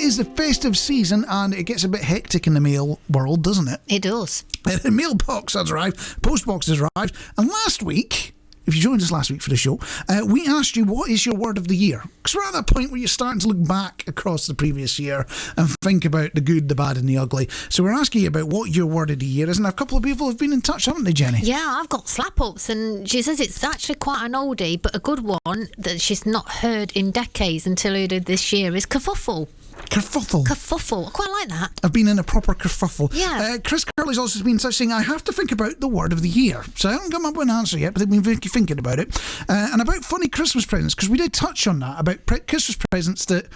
is the festive season and it gets a bit hectic in the mail world, doesn't it? It does. The mailbox has arrived, postbox has arrived, and last week, if you joined us last week for the show, we asked you what is your word of the year? Because we're at that point where you're starting to look back across the previous year and think about the good, the bad and the ugly. So we're asking you about what your word of the year is, and a couple of people have been in touch, haven't they, Jenny? Yeah, I've got slap-ups, and she says it's actually quite an oldie, but a good one that she's not heard in decades until earlier this year is kerfuffle. Kerfuffle. Kerfuffle. I quite like that. I've been in a proper kerfuffle. Yeah. Chris Curley's also been in touch saying, I have to think about the word of the year. So I haven't come up with an answer yet, but I've been thinking about it. And about funny Christmas presents, because we did touch on that, about Christmas presents that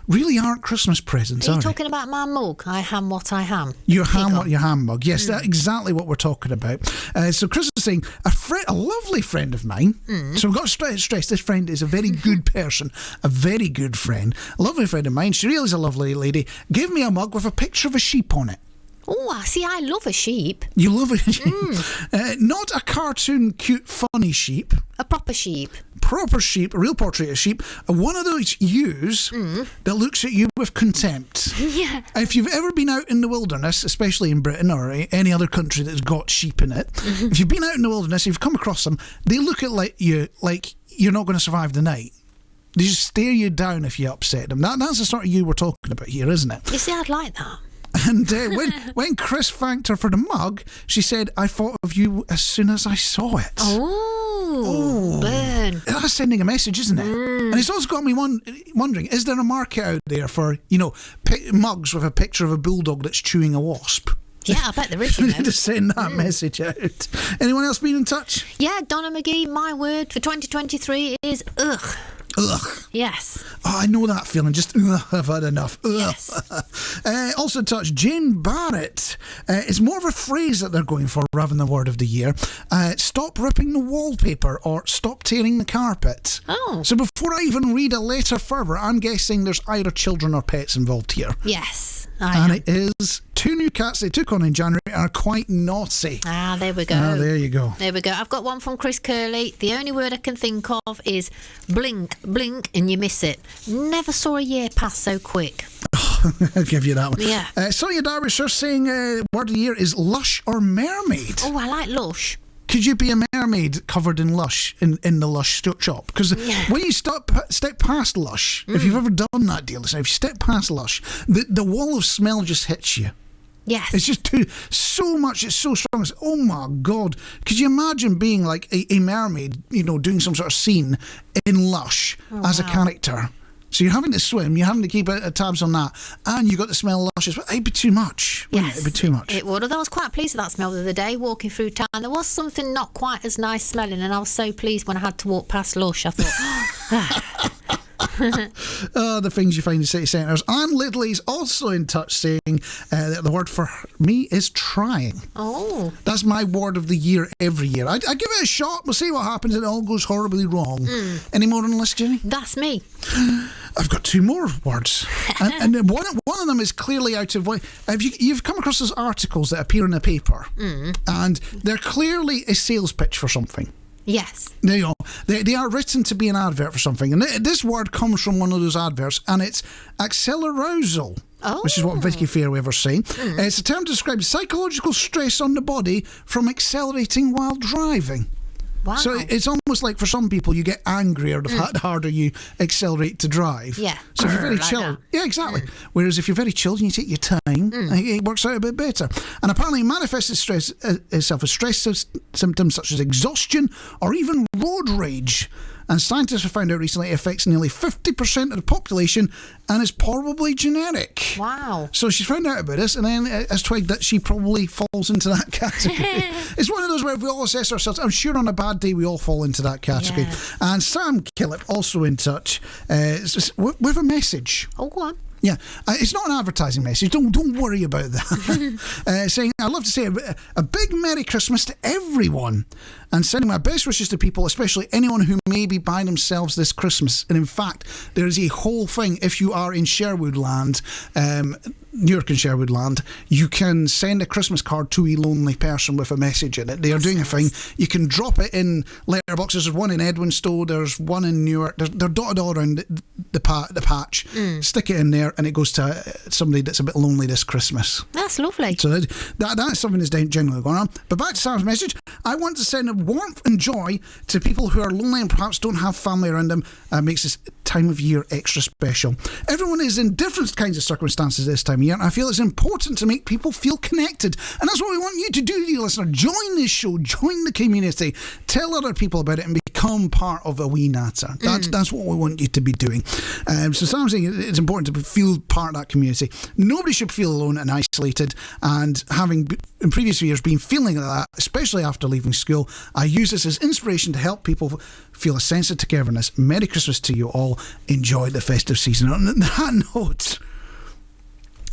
really aren't Christmas presents, Are you they? talking about my mug? I ham what I ham. Your ham mug. Yes, that's exactly what we're talking about. So Chris is saying, a lovely friend of mine, so we've got to stress this friend is a very good person, a very good friend, a lovely friend of mine, she really is a lovely lady, gave me a mug with a picture of a sheep on it. Oh, see, I love a sheep. You love a sheep. Not a cartoon, cute, funny sheep. A proper sheep. Proper sheep, a real portrait of sheep. One of those ewes that looks at you with contempt. Yeah. If you've ever been out in the wilderness, especially in Britain or any other country that's got sheep in it, if you've been out in the wilderness, you've come across them, they look at you like you're not going to survive the night. They just stare you down if you upset them. That's the sort of ewe we're talking about here, isn't it? You see, I'd like that. And when Chris thanked her for the mug, she said, I thought of you as soon as I saw it. Oh, burn. That's sending a message, isn't it? And it's also got me wondering, is there a market out there for, mugs with a picture of a bulldog that's chewing a wasp? Yeah, I bet there is, you know. To send that message out. Anyone else been in touch? Yeah, Donna McGee, my word for 2023 is ugh. Ugh. Yes. Oh, I know that feeling. Just, I've had enough. Ugh. Yes. Also touch, Jane Barrett. It's more of a phrase that they're going for rather than the word of the year. Stop ripping the wallpaper or stop tearing the carpet. Oh. So before I even read a letter further, I'm guessing there's either children or pets involved here. Yes. And it is 2 new cats they took on in January and are quite naughty. Ah, there we go. Ah, there you go. There we go. I've got one from Chris Curley. The only word I can think of is blink, blink, and you miss it. Never saw a year pass so quick. I'll give you that one. Yeah. Sonia Derbyshire saying word of the year is lush or mermaid. Oh, I like lush. Could you be a mermaid covered in lush in the lush shop? Because when you step past lush, if you've ever done that deal, if you step past lush, the wall of smell just hits you. Yes. It's just so much, it's so strong. It's, oh my God. Could you imagine being like a mermaid, doing some sort of scene in lush as a character? So you're having to swim, you're having to keep tabs on that, and you got to smell luscious. It'd be too much. Wouldn't it? It'd be too much. It would. Although I was quite pleased with that smell the other day, walking through town. There was something not quite as nice smelling, and I was so pleased when I had to walk past Lush. I thought, the things you find in city centres. Anne Lidley's also in touch saying that the word for me is trying. Oh. That's my word of the year every year. I give it a shot, we'll see what happens, and it all goes horribly wrong. Any more on the list, Jenny? That's me. I've got 2 more words, and one of them is clearly out of way. You've come across those articles that appear in a paper, and they're clearly a sales pitch for something. Yes. They are written to be an advert for something, and this word comes from one of those adverts, and it's accelerousal. Which is what Vicky Fairweather's saying. It's a term to describe psychological stress on the body from accelerating while driving. Wow. So it's almost like for some people you get angrier the harder you accelerate to drive. Yeah. So if you're very chilled, yeah, exactly. Whereas if you're very chilled and you take your time, it works out a bit better. And apparently it manifests itself as stress symptoms such as exhaustion or even road rage. And scientists have found out recently it affects nearly 50% of the population and is probably genetic. Wow. So she found out about this and then has twigged that she probably falls into that category. It's one of those where if we all assess ourselves, I'm sure on a bad day we all fall into that category. Yeah. And Sam Killip also in touch with a message. Oh, go on. Yeah, it's not an advertising message. Don't worry about that. Saying, I'd love to say a big Merry Christmas to everyone and sending my best wishes to people, especially anyone who may be by themselves this Christmas. And in fact, there is a whole thing, if you are in Sherwood land, New York and Sherwood Land, you can send a Christmas card to a lonely person with a message in it. They are doing a thing. You can drop it in letterboxes. There's one in Edwinstowe, there's one in Newark. They're dotted all around the patch. Stick it in there and it goes to somebody that's a bit lonely this Christmas. That's lovely. So that's something that's generally going on. But back to Sam's message, I want to send a warmth and joy to people who are lonely and perhaps don't have family around them. Makes this time of year extra special. Everyone is in different kinds of circumstances this time of year, and I feel it's important to make people feel connected. And that's what we want you to do, dear listener. Join this show, join the community, tell other people about it, and become part of a wee natter. That's what we want you to be doing. So Sam's saying it's important to feel part of that community. Nobody should feel alone and isolated, and having in previous years been feeling like that, especially after leaving school, I use this as inspiration to help people feel a sense of togetherness. Merry Christmas to you all. Enjoy the festive season. On that note,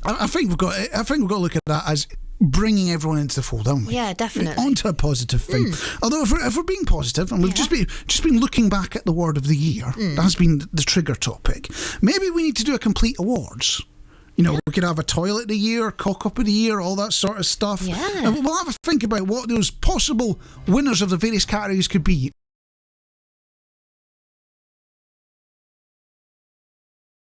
I think we've got to look at that as bringing everyone into the fold, haven't we? Yeah, definitely. Onto a positive thing. Although if we're being positive, and we've just been looking back at the word of the year, that's been the trigger topic. Maybe we need to do a complete awards. You know, we could have a toilet of the year, cock up of the year, all that sort of stuff. Yeah. And we'll have a think about what those possible winners of the various categories could be.